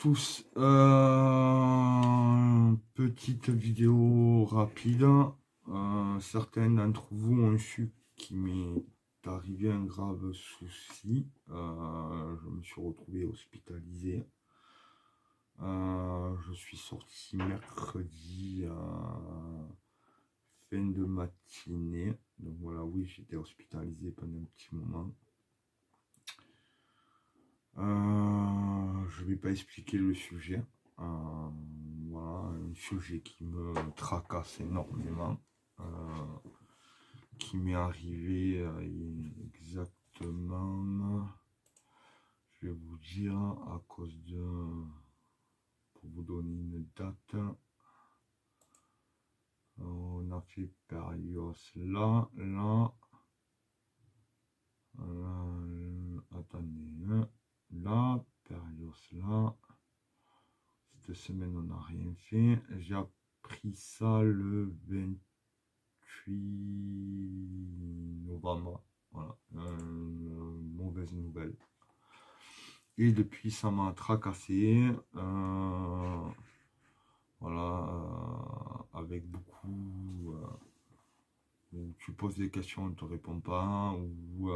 tous, petite vidéo rapide. Certains d'entre vous ont su qu'il m'est arrivé un grave souci. Je me suis retrouvé hospitalisé. Je suis sorti mercredi fin de matinée. Donc voilà, oui, j'étais hospitalisé pendant un petit moment. Je vais pas expliquer le sujet. Voilà, un sujet qui me tracasse énormément, qui m'est arrivé exactement, je vais vous dire, à cause de, pour vous donner une date, on a fait période là, attendez, là, période là. Cette semaine, on n'a rien fait. J'ai appris ça le 28 novembre. Voilà, mauvaise nouvelle. Et depuis, ça m'a tracassé. Voilà, avec beaucoup. Où tu poses des questions, on ne te répond pas. Ou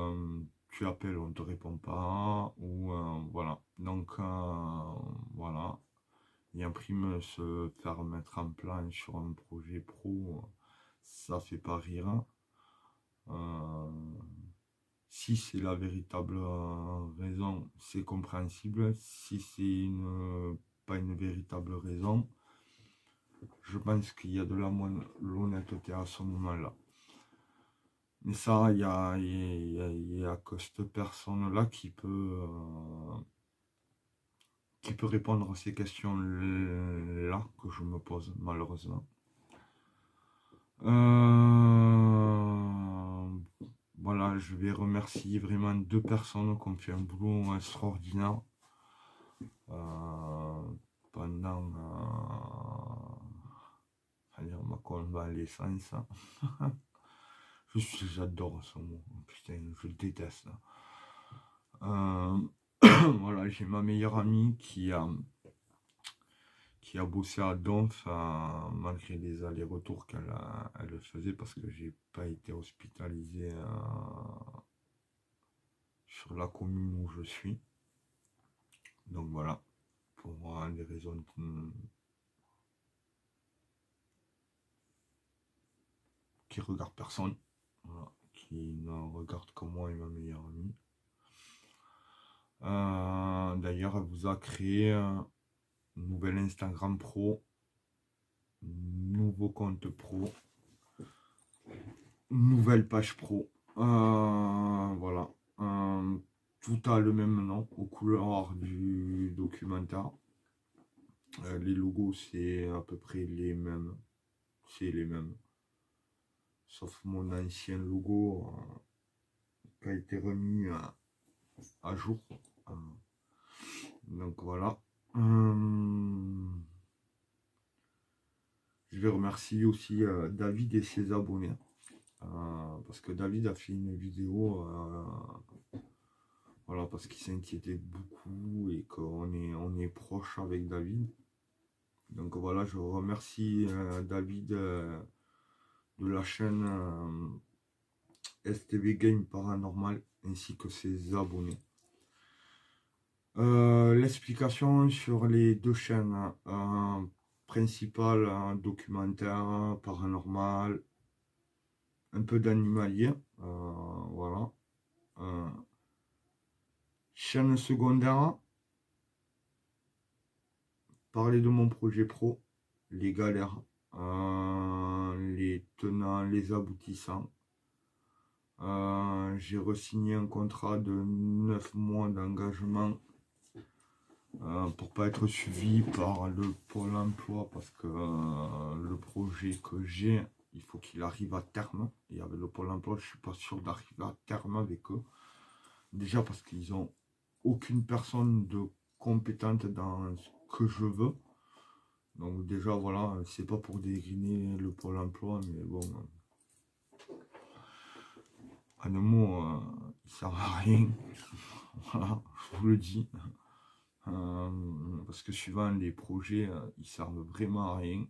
tu appelles, on ne te répond pas. Ou voilà. Donc, voilà. Et en prime, se faire mettre en plan sur un projet pro, ça fait pas rire. Si c'est la véritable raison, c'est compréhensible. Si c'est pas une véritable raison, je pense qu'il y a de l'honnêteté à ce moment-là. Mais ça, il y a que cette personne-là qui peut répondre à ces questions-là que je me pose, malheureusement. Voilà, je vais remercier vraiment deux personnes qui ont fait un boulot extraordinaire pendant ma convalescence. J'adore ce mot, putain, je le déteste. Voilà, j'ai ma meilleure amie qui a bossé à Donf malgré les allers-retours qu'elle faisait parce que j'ai pas été hospitalisé sur la commune où je suis. Donc voilà, pour des raisons qui regardent personne, voilà, qui ne regardent que moi et ma meilleure amie. D'ailleurs, elle vous a créé un nouvel Instagram pro, nouveau compte pro, nouvelle page pro. Voilà. Tout a le même nom aux couleurs du documentaire. Les logos, c'est à peu près les mêmes. C'est les mêmes. Sauf mon ancien logo qui a été remis à jour. Donc voilà. Je vais remercier aussi David et ses abonnés. Parce que David a fait une vidéo. Voilà, parce qu'il s'inquiétait beaucoup et qu'on est proche avec David. Donc voilà, je remercie David de la chaîne STV Game Paranormal ainsi que ses abonnés. L'explication sur les deux chaînes principales, documentaire, paranormal, un peu d'animalier, voilà. Chaîne secondaire, parler de mon projet pro, les galères, les tenants, les aboutissants. J'ai re-signé un contrat de 9 mois d'engagement pour pas être suivi par le Pôle emploi parce que le projet que j'ai, il faut qu'il arrive à terme. Et avec le Pôle emploi, je suis pas sûr d'arriver à terme avec eux. Déjà parce qu'ils ont aucune personne de compétente dans ce que je veux. Donc déjà voilà, c'est pas pour dégriner le Pôle emploi, mais bon, à nos mots, il sert à rien. Voilà, je vous le dis. parce que suivant les projets, ils servent vraiment à rien.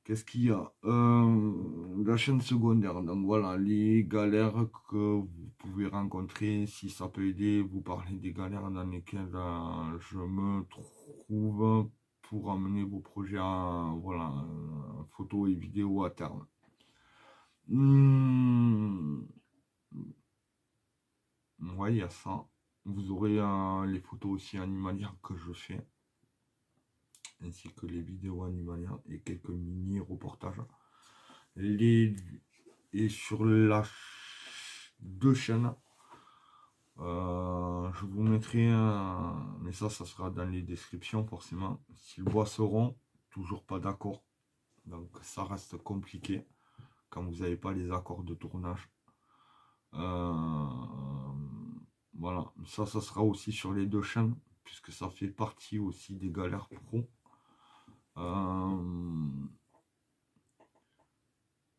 Qu'est-ce qu'il y a? La chaîne secondaire. Donc voilà, les galères que vous pouvez rencontrer. Si ça peut aider, vous parlez des galères dans lesquelles je me trouve pour amener vos projets à voilà, photos et vidéos à terme. Ouais, il y a ça. Vous aurez les photos aussi animalières que je fais, ainsi que les vidéos animalières et quelques mini-reportages. Et sur la deux chaînes, je vous mettrai mais ça sera dans les descriptions forcément. Si le bois seront, toujours pas d'accord. Donc ça reste compliqué quand vous n'avez pas les accords de tournage. Voilà, ça sera aussi sur les deux chaînes, puisque ça fait partie aussi des galères pro.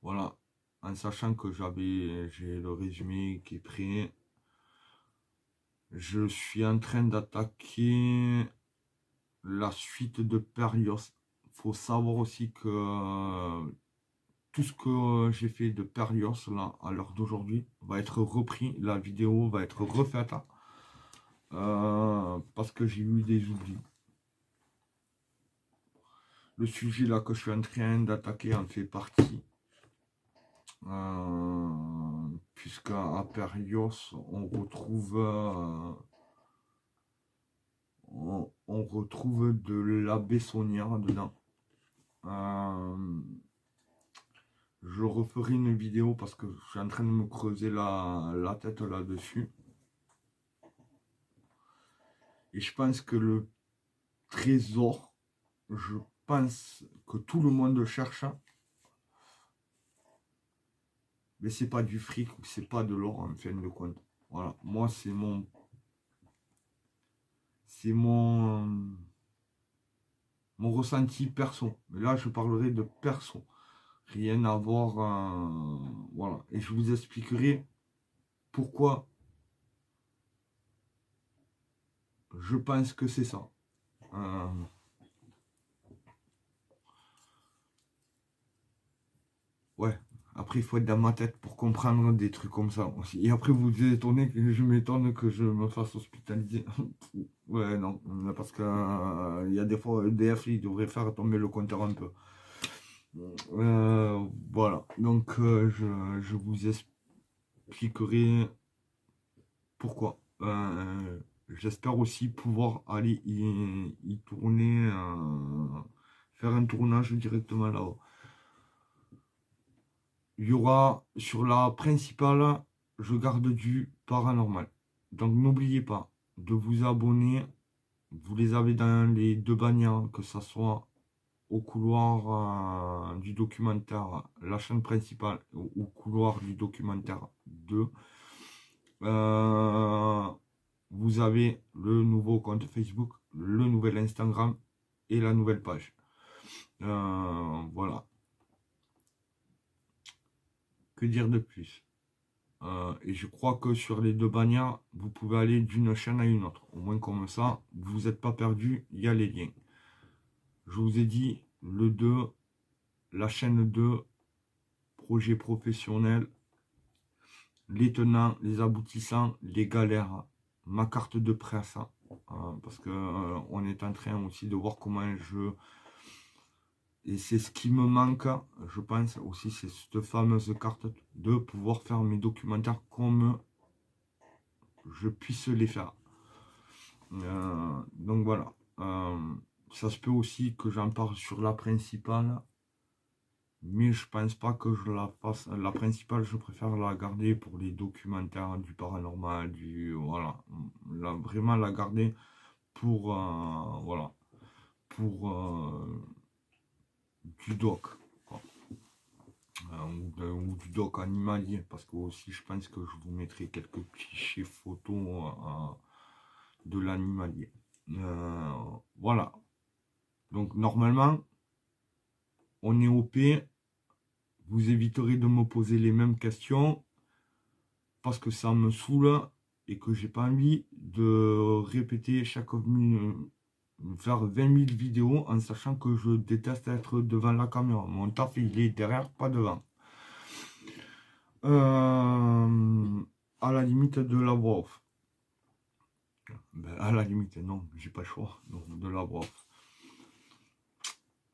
Voilà, en sachant que j'ai le résumé qui est prêt. Je suis en train d'attaquer la suite de Perrios. Il faut savoir aussi que tout ce que j'ai fait de Perrios là à l'heure d'aujourd'hui va être repris. La vidéo va être refaite parce que j'ai eu des oublis. Le sujet là que je suis en train d'attaquer en fait partie. Puisqu'à Perrios on retrouve de la Bessonnière dedans. Je referai une vidéo parce que je suis en train de me creuser la tête là-dessus. Et je pense que le trésor, je pense que tout le monde cherche. Mais c'est pas du fric, c'est pas de l'or en fin de compte. Voilà, moi c'est mon ressenti perso. Mais là je parlerai de perso. Rien à voir. Voilà. Et je vous expliquerai pourquoi je pense que c'est ça. Ouais. Après, il faut être dans ma tête pour comprendre des trucs comme ça aussi. Et après, vous vous étonnez que je m'étonne que je me fasse hospitaliser. Ouais, non. Parce qu'il y a des fois, EDF, il devrait faire tomber le compteur un peu. Voilà. Donc, je vous expliquerai pourquoi. J'espère aussi pouvoir aller y tourner, faire un tournage directement là-haut. Il y aura sur la principale, je garde du paranormal. Donc n'oubliez pas de vous abonner. Vous les avez dans les deux bannières, que ce soit au couloir du documentaire, la chaîne principale, ou au couloir du documentaire 2. Vous avez le nouveau compte Facebook, le nouvel Instagram et la nouvelle page. Voilà. Que dire de plus? Et je crois que sur les deux bannières, vous pouvez aller d'une chaîne à une autre. Au moins comme ça, vous n'êtes pas perdu, il y a les liens. Je vous ai dit, le 2, la chaîne 2, projet professionnel, les tenants, les aboutissants, les galères, ma carte de presse. Parce que on est en train aussi de voir comment et c'est ce qui me manque, je pense aussi, c'est cette fameuse carte de pouvoir faire mes documentaires comme je puisse les faire. Donc voilà. Ça se peut aussi que j'en parle sur la principale, mais je pense pas que je la fasse. La principale, je préfère la garder pour les documentaires du paranormal, voilà. Vraiment la garder pour voilà, pour du doc, quoi. Ou du doc animalier, parce que aussi je pense que je vous mettrai quelques clichés photos de l'animalier. Voilà. Donc normalement, on est OP. Vous éviterez de me poser les mêmes questions, parce que ça me saoule. et que j'ai pas envie de répéter chaque minute, faire 20 000 vidéos en sachant que je déteste être devant la caméra. Mon taf, il est derrière, pas devant. À la limite de la voix off. Ben, à la limite, non, j'ai pas le choix. Donc, de la voix off.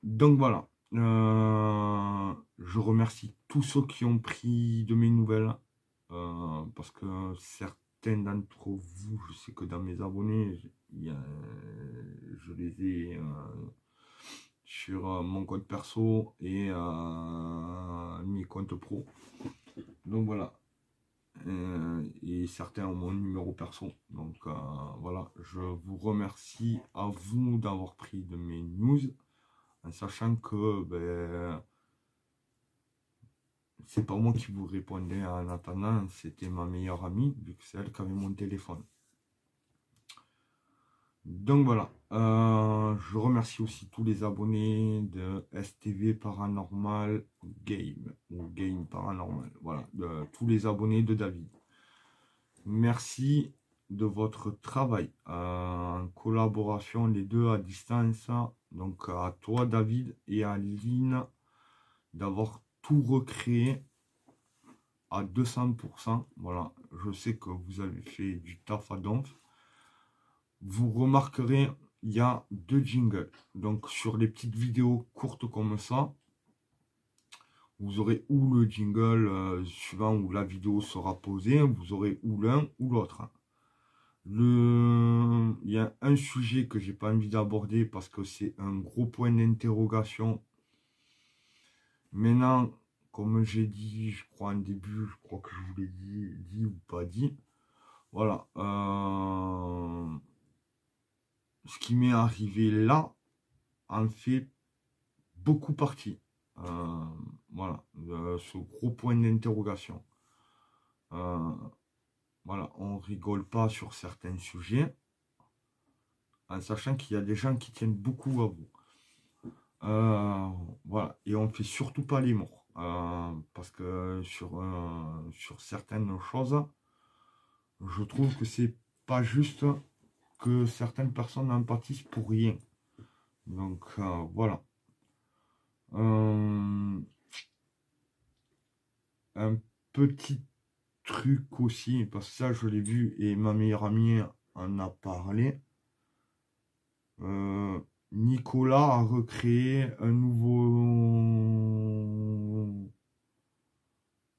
Donc voilà. Je remercie tous ceux qui ont pris de mes nouvelles. Parce que certains d'entre vous, je sais que dans mes abonnés, je les ai sur mon compte perso et mes comptes pro. Donc voilà. Et certains ont mon numéro perso. Donc voilà, je vous remercie à vous d'avoir pris de mes news, en sachant que ben, c'est pas moi qui vous répondais en attendant, c'était ma meilleure amie, vu que c'est elle qui avait mon téléphone. Donc voilà, je remercie aussi tous les abonnés de STV Paranormal Game, ou Game Paranormal, voilà, de tous les abonnés de David. Merci de votre travail en collaboration, les deux à distance, donc à toi David et à Lynn, d'avoir tout recréé à 200%. Voilà, je sais que vous avez fait du taf à donf. Vous remarquerez, il y a 2 jingles. Donc sur les petites vidéos courtes comme ça, vous aurez ou le jingle suivant où la vidéo sera posée, vous aurez ou l'un ou l'autre. Il y a un sujet que j'ai pas envie d'aborder parce que c'est un gros point d'interrogation. Maintenant, comme j'ai dit, je crois en début, je crois que je vous l'ai dit ou pas dit. Voilà. Ce qui m'est arrivé là en fait beaucoup partie. Voilà. Ce gros point d'interrogation. Voilà. On rigole pas sur certains sujets, en sachant qu'il y a des gens qui tiennent beaucoup à vous. Voilà, et on fait surtout pas les morts, parce que sur certaines choses, je trouve que c'est pas juste que certaines personnes en pâtissent pour rien. Donc voilà. Un petit truc aussi, parce que ça je l'ai vu et ma meilleure amie en a parlé. Nicolas a recréé une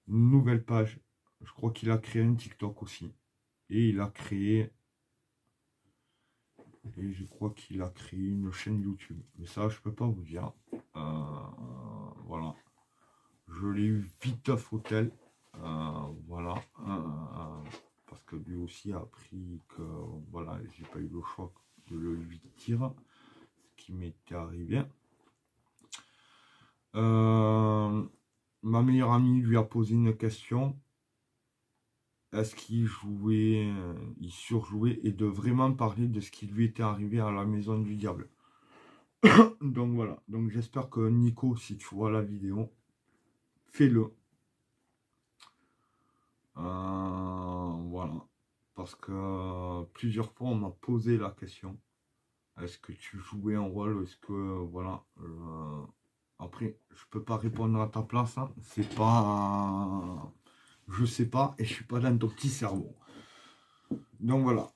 nouvelle page. Je crois qu'il a créé un TikTok aussi. Et il a créé... Et je crois qu'il a créé une chaîne YouTube. Mais ça, je peux pas vous dire. Voilà. Je l'ai eu vite à hôtel. Voilà. Parce que lui aussi a appris que... Voilà, j'ai pas eu le choix de le lui dire. Ce qui m'était arrivé. Ma meilleure amie lui a posé une question. Est-ce qu'il jouait, il surjouait, et de vraiment parler de ce qui lui était arrivé à la maison du diable. Donc voilà, donc j'espère que Nico, si tu vois la vidéo, fais-le. Voilà, parce que plusieurs fois on m'a posé la question. Est-ce que tu jouais un rôle? Est-ce que, voilà, après, je peux pas répondre à ta place, hein. C'est pas... Je sais pas, et je suis pas dans ton petit cerveau. Donc voilà.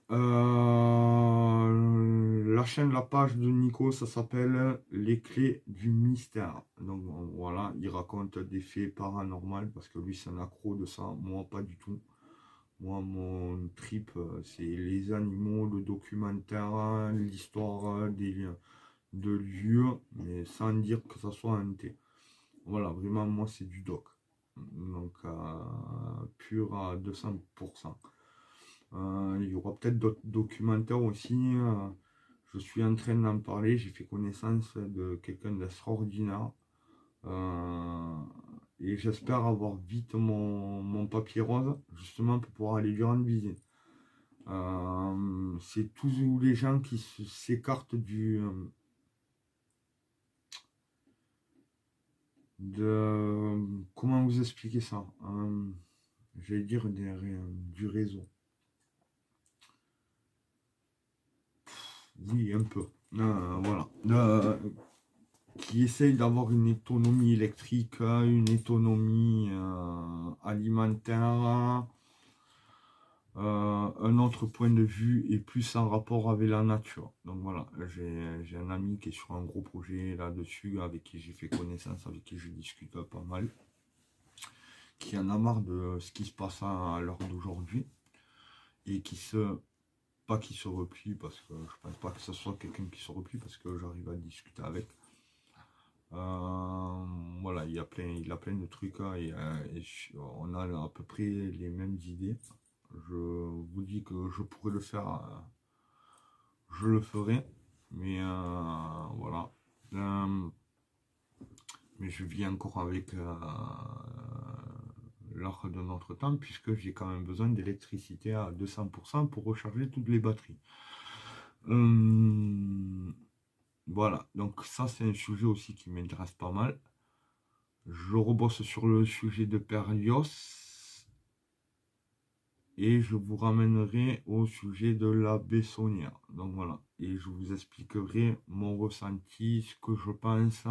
La chaîne, la page de Nico, ça s'appelle Les Clés du Mystère. Donc voilà, il raconte des faits paranormaux parce que lui c'est un accro de ça. Moi pas du tout. Moi mon trip c'est les animaux, le documentaire, l'histoire de lieux, mais sans dire que ça soit hanté. Voilà, vraiment moi c'est du doc. Donc pur à 200%. Il y aura peut-être d'autres documentaires aussi. Je suis en train d'en parler. J'ai fait connaissance de quelqu'un d'extraordinaire. Et j'espère avoir vite mon papier rose, justement pour pouvoir aller lui rendre visite. C'est tous les gens qui s'écartent comment vous expliquer ça, j'allais dire du réseau. oui, un peu. Voilà. Qui essaye d'avoir une autonomie électrique, une autonomie alimentaire, un autre point de vue et plus en rapport avec la nature. Donc voilà, j'ai un ami qui est sur un gros projet là-dessus, avec qui j'ai fait connaissance, avec qui je discute pas mal, qui en a marre de ce qui se passe à l'heure d'aujourd'hui et pas qui se replie, parce que je pense pas que ce soit quelqu'un qui se replie, parce que j'arrive à discuter avec. Voilà, il a plein de trucs on a à peu près les mêmes idées. Je vous dis que je pourrais le faire, je le ferai, mais voilà. Mais je vis encore avec l'heure de notre temps, puisque j'ai quand même besoin d'électricité à 200% pour recharger toutes les batteries. Voilà, donc ça c'est un sujet aussi qui m'intéresse pas mal. Je rebosse sur le sujet de Perlios et je vous ramènerai au sujet de la Bessonnière. Donc voilà, et je vous expliquerai mon ressenti, ce que je pense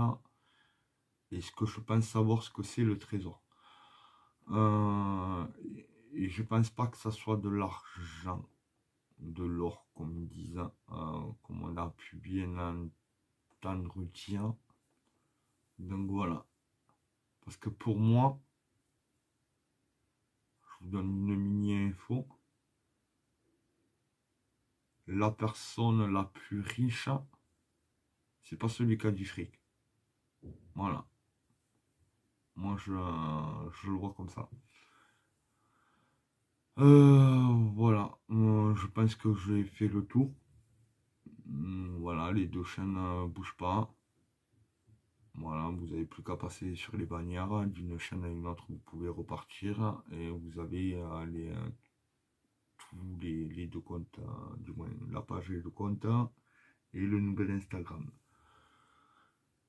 et ce que je pense savoir ce que c'est le trésor. Et je pense pas que ça soit de l'argent, de l'or, comme ils disent, comme on a pu bien entendre dire. Donc voilà. Parce que pour moi, je vous donne une mini-info. La personne la plus riche, c'est pas celui qui a du fric. Voilà. Moi, je le vois comme ça. Voilà. Je pense que j'ai fait le tour. Voilà, les deux chaînes ne bougent pas. Voilà, vous n'avez plus qu'à passer sur les bannières d'une chaîne à une autre, vous pouvez repartir et vous avez tous les deux comptes, du moins la page et le compte et le nouvel Instagram.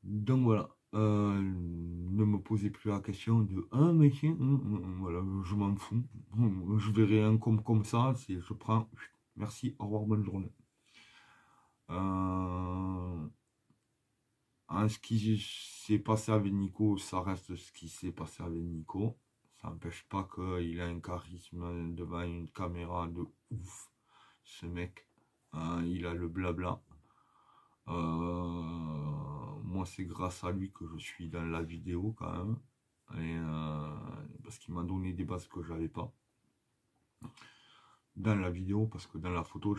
Donc voilà, ne me posez plus la question de ah mais tiens, voilà, je m'en fous, je verrai un comme ça, si je prends, merci, au revoir, bonne journée. Ce qui s'est passé avec Nico, ça reste ce qui s'est passé avec Nico. Ça n'empêche pas qu'il a un charisme devant une caméra de ouf. Ce mec, il a le blabla. Moi, c'est grâce à lui que je suis dans la vidéo quand même. Et, parce qu'il m'a donné des bases que j'avais pas. Dans la vidéo, parce que dans la photo,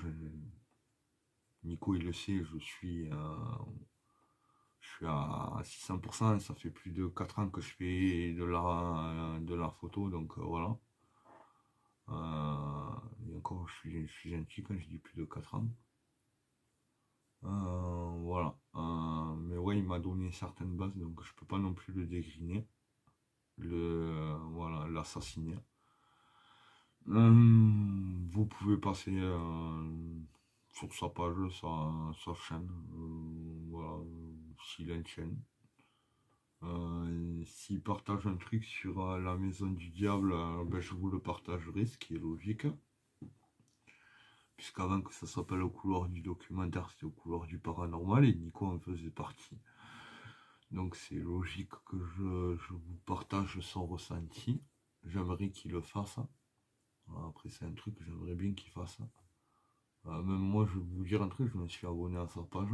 Nico il le sait, je suis à 600%, ça fait plus de 4 ans que je fais de la photo, donc voilà. Et encore, je suis gentil quand je dis plus de 4 ans. Voilà. Mais ouais, il m'a donné certaines bases, donc je peux pas non plus le dégriner, voilà, l'assassiner. Vous pouvez passer sur sa page, sa chaîne, voilà, s'il a une chaîne. S'il partage un truc sur la maison du diable, ben, je vous le partagerai, ce qui est logique. Puisqu'avant que ça s'appelle au couloir du documentaire, c'était au couloir du paranormal et Nico en faisait partie. Donc c'est logique que je vous partage son ressenti. J'aimerais qu'il le fasse. Après c'est un truc que j'aimerais bien qu'il fasse. Même moi je vais vous dire un truc, je me suis abonné à sa page,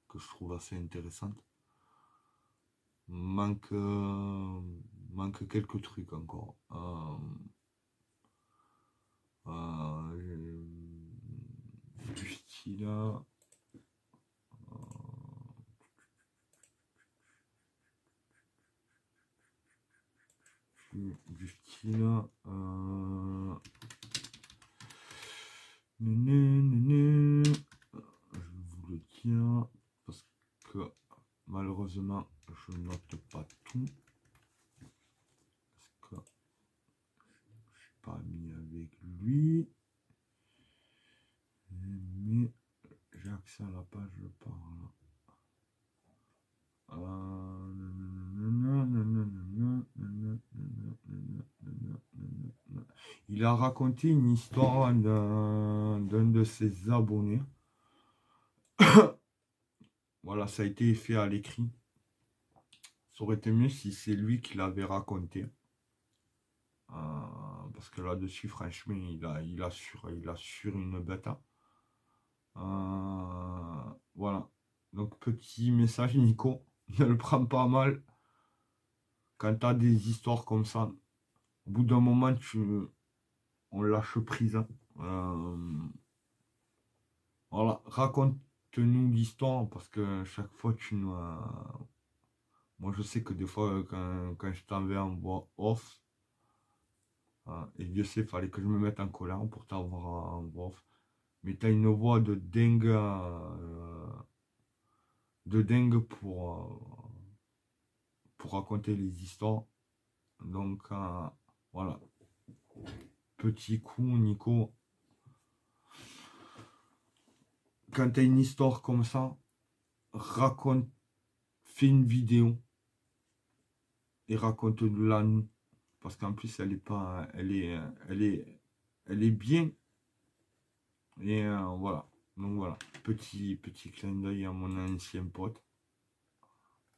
que je trouve assez intéressante. Manque quelques trucs encore. Du style du style je vais vous le dire parce que malheureusement je note pas tout parce que je suis pas mis avec lui, mais j'ai accès à la page par là. Il a raconté une histoire d'un de ses abonnés voilà, ça a été fait à l'écrit. Ça aurait été mieux si c'est lui qui l'avait raconté. Parce que là-dessus, franchement, il assure une bête. Voilà. Donc, petit message, Nico. Ne le prends pas mal. Quand tu as des histoires comme ça, au bout d'un moment, on lâche prise. Voilà. Raconte-nous l'histoire parce que chaque fois, moi, je sais que des fois, quand je t'envoie en voix off, et Dieu sait, il fallait que je me mette en colère pour t'avoir en voix off. Mais tu as une voix de dingue pour raconter les histoires. Donc, voilà. Petit coup, Nico. Quand tu as une histoire comme ça, fais une vidéo et raconte-la nous. Parce qu'en plus, elle est pas, elle est bien. Et voilà. Donc voilà. Petit clin d'œil à mon ancien pote.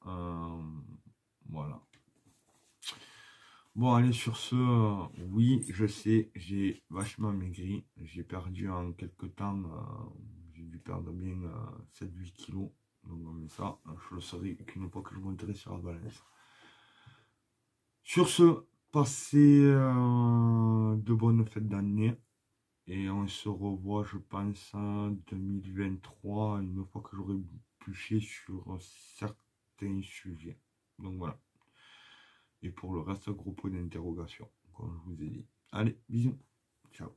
Voilà. Bon, allez, sur ce, oui, je sais, j'ai vachement maigri. J'ai perdu en quelques temps, j'ai dû perdre bien 7-8 kilos. Donc, mais ça, je le saurai qu'une fois que je monterai sur la balance. Sur ce, passez de bonnes fêtes d'année. Et on se revoit, je pense, en 2023, une fois que j'aurai bûché sur certains sujets. Donc voilà. Et pour le reste, gros point d'interrogation, comme je vous ai dit. Allez, bisous. Ciao.